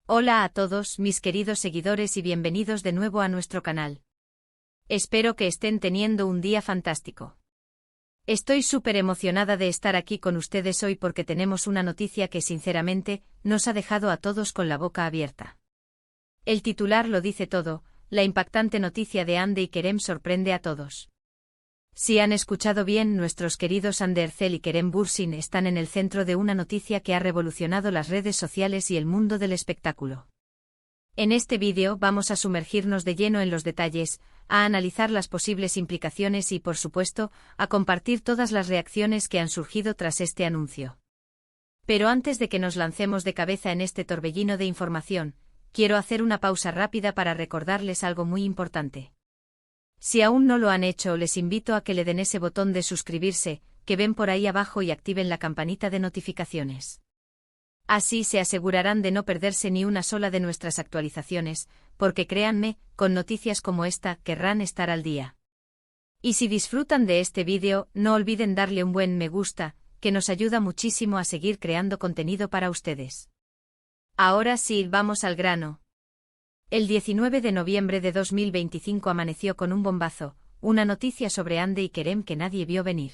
Hola a todos mis queridos seguidores y bienvenidos de nuevo a nuestro canal. Espero que estén teniendo un día fantástico. Estoy súper emocionada de estar aquí con ustedes hoy porque tenemos una noticia que sinceramente nos ha dejado a todos con la boca abierta. El titular lo dice todo, la impactante noticia de Hande y Kerem sorprende a todos. Si han escuchado bien, nuestros queridos Hande Erçel y Kerem Bürsin están en el centro de una noticia que ha revolucionado las redes sociales y el mundo del espectáculo. En este vídeo vamos a sumergirnos de lleno en los detalles, a analizar las posibles implicaciones y, por supuesto, a compartir todas las reacciones que han surgido tras este anuncio. Pero antes de que nos lancemos de cabeza en este torbellino de información, quiero hacer una pausa rápida para recordarles algo muy importante. Si aún no lo han hecho, les invito a que le den ese botón de suscribirse, que ven por ahí abajo y activen la campanita de notificaciones. Así se asegurarán de no perderse ni una sola de nuestras actualizaciones, porque créanme, con noticias como esta querrán estar al día. Y si disfrutan de este vídeo, no olviden darle un buen me gusta, que nos ayuda muchísimo a seguir creando contenido para ustedes. Ahora sí, vamos al grano. El 19 de noviembre de 2025 amaneció con un bombazo, una noticia sobre Hande y Kerem que nadie vio venir.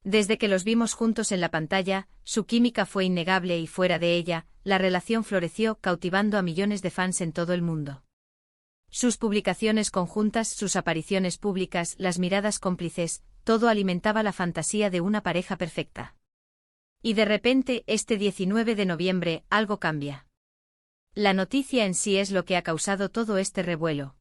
Desde que los vimos juntos en la pantalla, su química fue innegable y fuera de ella, la relación floreció cautivando a millones de fans en todo el mundo. Sus publicaciones conjuntas, sus apariciones públicas, las miradas cómplices, todo alimentaba la fantasía de una pareja perfecta. Y de repente, este 19 de noviembre, algo cambia. La noticia en sí es lo que ha causado todo este revuelo.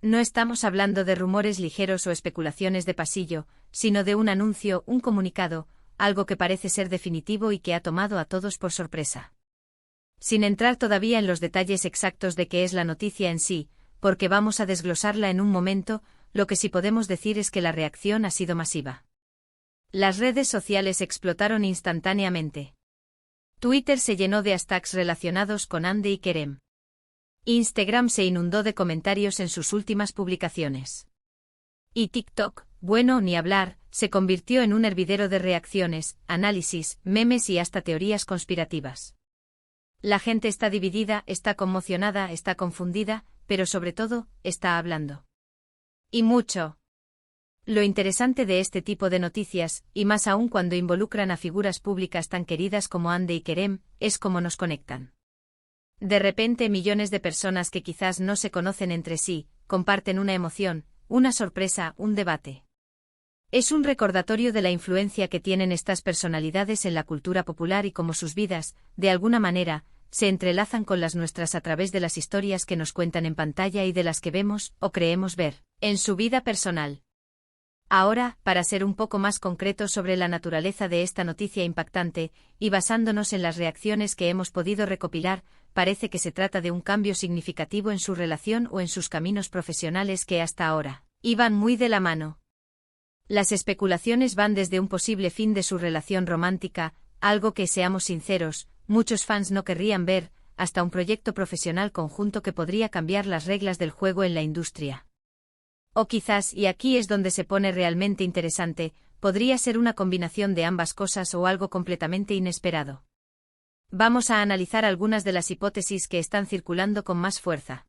No estamos hablando de rumores ligeros o especulaciones de pasillo, sino de un anuncio, un comunicado, algo que parece ser definitivo y que ha tomado a todos por sorpresa. Sin entrar todavía en los detalles exactos de qué es la noticia en sí, porque vamos a desglosarla en un momento, lo que sí podemos decir es que la reacción ha sido masiva. Las redes sociales explotaron instantáneamente. Twitter se llenó de hashtags relacionados con Hande y Kerem. Instagram se inundó de comentarios en sus últimas publicaciones. Y TikTok, bueno, ni hablar, se convirtió en un hervidero de reacciones, análisis, memes y hasta teorías conspirativas. La gente está dividida, está conmocionada, está confundida, pero sobre todo, está hablando. Y mucho. Lo interesante de este tipo de noticias, y más aún cuando involucran a figuras públicas tan queridas como Hande y Kerem, es cómo nos conectan. De repente millones de personas que quizás no se conocen entre sí, comparten una emoción, una sorpresa, un debate. Es un recordatorio de la influencia que tienen estas personalidades en la cultura popular y cómo sus vidas, de alguna manera, se entrelazan con las nuestras a través de las historias que nos cuentan en pantalla y de las que vemos, o creemos ver, en su vida personal. Ahora, para ser un poco más concretos sobre la naturaleza de esta noticia impactante, y basándonos en las reacciones que hemos podido recopilar, parece que se trata de un cambio significativo en su relación o en sus caminos profesionales que hasta ahora iban muy de la mano. Las especulaciones van desde un posible fin de su relación romántica, algo que, seamos sinceros, muchos fans no querrían ver, hasta un proyecto profesional conjunto que podría cambiar las reglas del juego en la industria. O quizás, y aquí es donde se pone realmente interesante, podría ser una combinación de ambas cosas o algo completamente inesperado. Vamos a analizar algunas de las hipótesis que están circulando con más fuerza.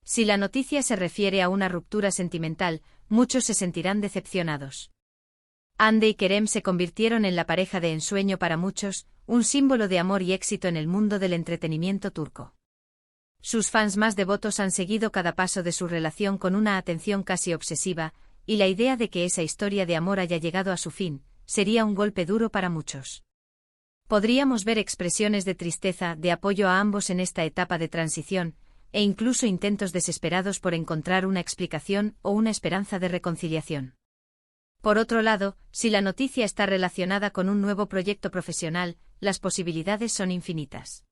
Si la noticia se refiere a una ruptura sentimental, muchos se sentirán decepcionados. Hande y Kerem se convirtieron en la pareja de ensueño para muchos, un símbolo de amor y éxito en el mundo del entretenimiento turco. Sus fans más devotos han seguido cada paso de su relación con una atención casi obsesiva, y la idea de que esa historia de amor haya llegado a su fin, sería un golpe duro para muchos. Podríamos ver expresiones de tristeza, de apoyo a ambos en esta etapa de transición, e incluso intentos desesperados por encontrar una explicación o una esperanza de reconciliación. Por otro lado, si la noticia está relacionada con un nuevo proyecto profesional, las posibilidades son infinitas.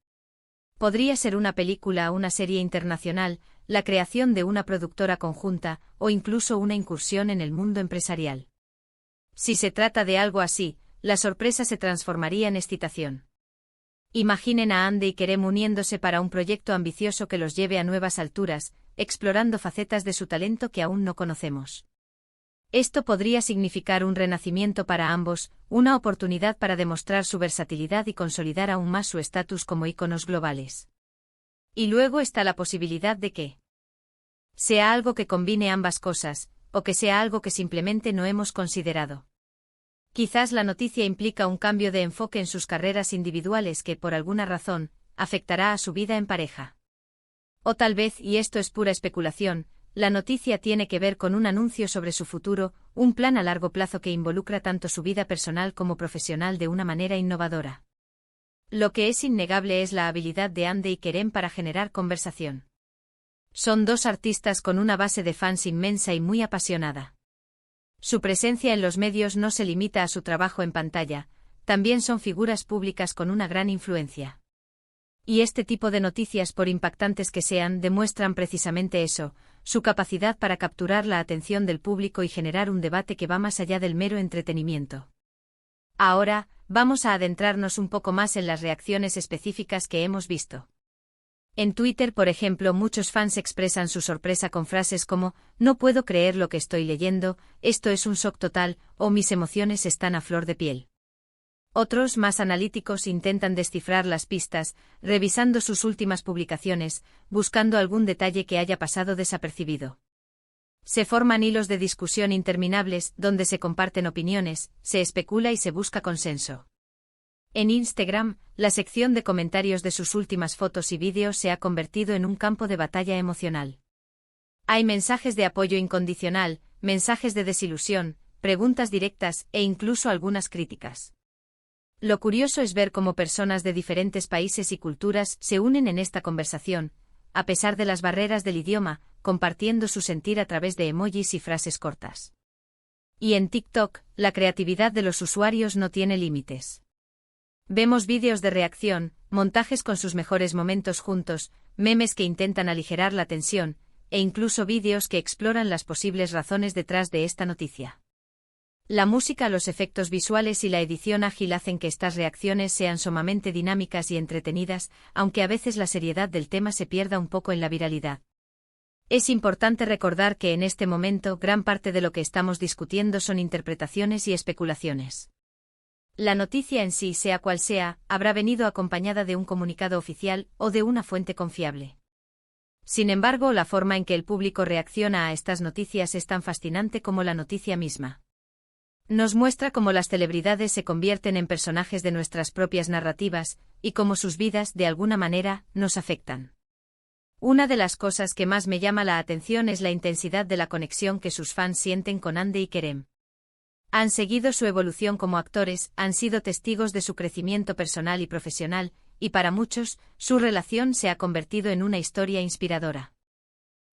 Podría ser una película o una serie internacional, la creación de una productora conjunta, o incluso una incursión en el mundo empresarial. Si se trata de algo así, la sorpresa se transformaría en excitación. Imaginen a Hande y Kerem uniéndose para un proyecto ambicioso que los lleve a nuevas alturas, explorando facetas de su talento que aún no conocemos. Esto podría significar un renacimiento para ambos, una oportunidad para demostrar su versatilidad y consolidar aún más su estatus como íconos globales. Y luego está la posibilidad de que sea algo que combine ambas cosas, o que sea algo que simplemente no hemos considerado. Quizás la noticia implica un cambio de enfoque en sus carreras individuales que, por alguna razón, afectará a su vida en pareja. O tal vez, y esto es pura especulación, la noticia tiene que ver con un anuncio sobre su futuro, un plan a largo plazo que involucra tanto su vida personal como profesional de una manera innovadora. Lo que es innegable es la habilidad de Hande y Kerem para generar conversación. Son dos artistas con una base de fans inmensa y muy apasionada. Su presencia en los medios no se limita a su trabajo en pantalla, también son figuras públicas con una gran influencia. Y este tipo de noticias, por impactantes que sean, demuestran precisamente eso, su capacidad para capturar la atención del público y generar un debate que va más allá del mero entretenimiento. Ahora, vamos a adentrarnos un poco más en las reacciones específicas que hemos visto. En Twitter, por ejemplo, muchos fans expresan su sorpresa con frases como «No puedo creer lo que estoy leyendo», «Esto es un shock total» o «Mis emociones están a flor de piel». Otros, más analíticos, intentan descifrar las pistas, revisando sus últimas publicaciones, buscando algún detalle que haya pasado desapercibido. Se forman hilos de discusión interminables, donde se comparten opiniones, se especula y se busca consenso. En Instagram, la sección de comentarios de sus últimas fotos y vídeos se ha convertido en un campo de batalla emocional. Hay mensajes de apoyo incondicional, mensajes de desilusión, preguntas directas e incluso algunas críticas. Lo curioso es ver cómo personas de diferentes países y culturas se unen en esta conversación, a pesar de las barreras del idioma, compartiendo su sentir a través de emojis y frases cortas. Y en TikTok, la creatividad de los usuarios no tiene límites. Vemos vídeos de reacción, montajes con sus mejores momentos juntos, memes que intentan aligerar la tensión, e incluso vídeos que exploran las posibles razones detrás de esta noticia. La música, los efectos visuales y la edición ágil hacen que estas reacciones sean sumamente dinámicas y entretenidas, aunque a veces la seriedad del tema se pierda un poco en la viralidad. Es importante recordar que en este momento gran parte de lo que estamos discutiendo son interpretaciones y especulaciones. La noticia en sí, sea cual sea, habrá venido acompañada de un comunicado oficial o de una fuente confiable. Sin embargo, la forma en que el público reacciona a estas noticias es tan fascinante como la noticia misma. Nos muestra cómo las celebridades se convierten en personajes de nuestras propias narrativas, y cómo sus vidas, de alguna manera, nos afectan. Una de las cosas que más me llama la atención es la intensidad de la conexión que sus fans sienten con Hande y Kerem. Han seguido su evolución como actores, han sido testigos de su crecimiento personal y profesional, y para muchos, su relación se ha convertido en una historia inspiradora.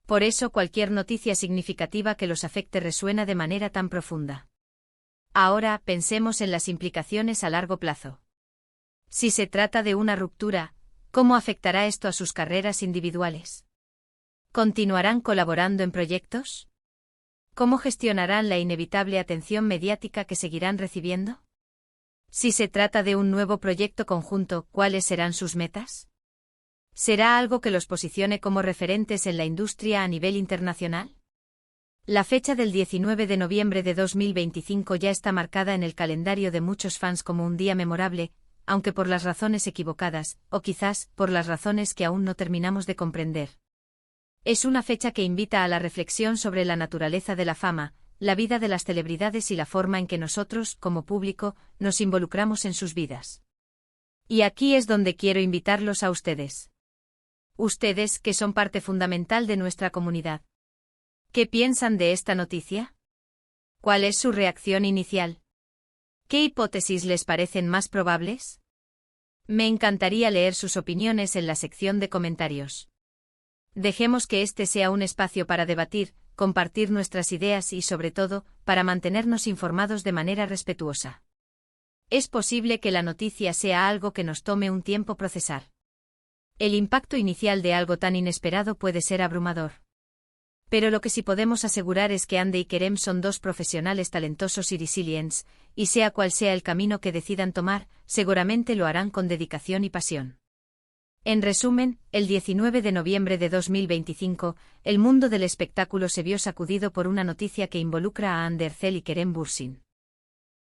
Por eso cualquier noticia significativa que los afecte resuena de manera tan profunda. Ahora, pensemos en las implicaciones a largo plazo. Si se trata de una ruptura, ¿cómo afectará esto a sus carreras individuales? ¿Continuarán colaborando en proyectos? ¿Cómo gestionarán la inevitable atención mediática que seguirán recibiendo? Si se trata de un nuevo proyecto conjunto, ¿cuáles serán sus metas? ¿Será algo que los posicione como referentes en la industria a nivel internacional? La fecha del 19 de noviembre de 2025 ya está marcada en el calendario de muchos fans como un día memorable, aunque por las razones equivocadas, o quizás por las razones que aún no terminamos de comprender. Es una fecha que invita a la reflexión sobre la naturaleza de la fama, la vida de las celebridades y la forma en que nosotros, como público, nos involucramos en sus vidas. Y aquí es donde quiero invitarlos a ustedes. Ustedes, que son parte fundamental de nuestra comunidad. ¿Qué piensan de esta noticia? ¿Cuál es su reacción inicial? ¿Qué hipótesis les parecen más probables? Me encantaría leer sus opiniones en la sección de comentarios. Dejemos que este sea un espacio para debatir, compartir nuestras ideas y, sobre todo, para mantenernos informados de manera respetuosa. Es posible que la noticia sea algo que nos tome un tiempo procesar. El impacto inicial de algo tan inesperado puede ser abrumador. Pero lo que sí podemos asegurar es que Hande y Kerem son dos profesionales talentosos y resilientes, y sea cual sea el camino que decidan tomar, seguramente lo harán con dedicación y pasión. En resumen, el 19 de noviembre de 2025, el mundo del espectáculo se vio sacudido por una noticia que involucra a Hande Erçel y Kerem Bürsin.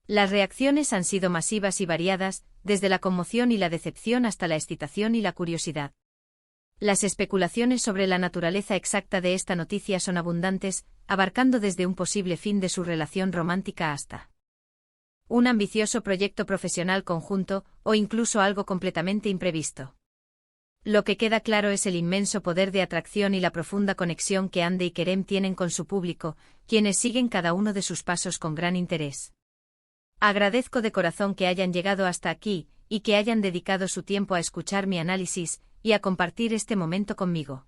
Las reacciones han sido masivas y variadas, desde la conmoción y la decepción hasta la excitación y la curiosidad. Las especulaciones sobre la naturaleza exacta de esta noticia son abundantes, abarcando desde un posible fin de su relación romántica hasta un ambicioso proyecto profesional conjunto, o incluso algo completamente imprevisto. Lo que queda claro es el inmenso poder de atracción y la profunda conexión que Hande y Kerem tienen con su público, quienes siguen cada uno de sus pasos con gran interés. Agradezco de corazón que hayan llegado hasta aquí, y que hayan dedicado su tiempo a escuchar mi análisis, y a compartir este momento conmigo.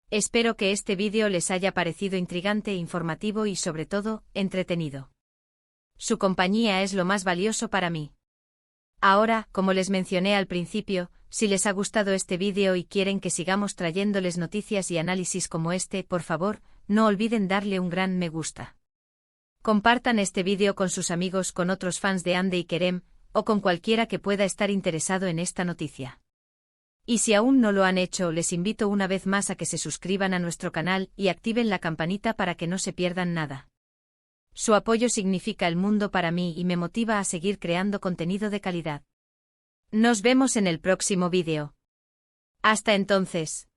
Espero que este vídeo les haya parecido intrigante, informativo y sobre todo, entretenido. Su compañía es lo más valioso para mí. Ahora, como les mencioné al principio, si les ha gustado este vídeo y quieren que sigamos trayéndoles noticias y análisis como este, por favor, no olviden darle un gran me gusta. Compartan este vídeo con sus amigos, con otros fans de Hande y Kerem, o con cualquiera que pueda estar interesado en esta noticia. Y si aún no lo han hecho, les invito una vez más a que se suscriban a nuestro canal y activen la campanita para que no se pierdan nada. Su apoyo significa el mundo para mí y me motiva a seguir creando contenido de calidad. Nos vemos en el próximo vídeo. Hasta entonces.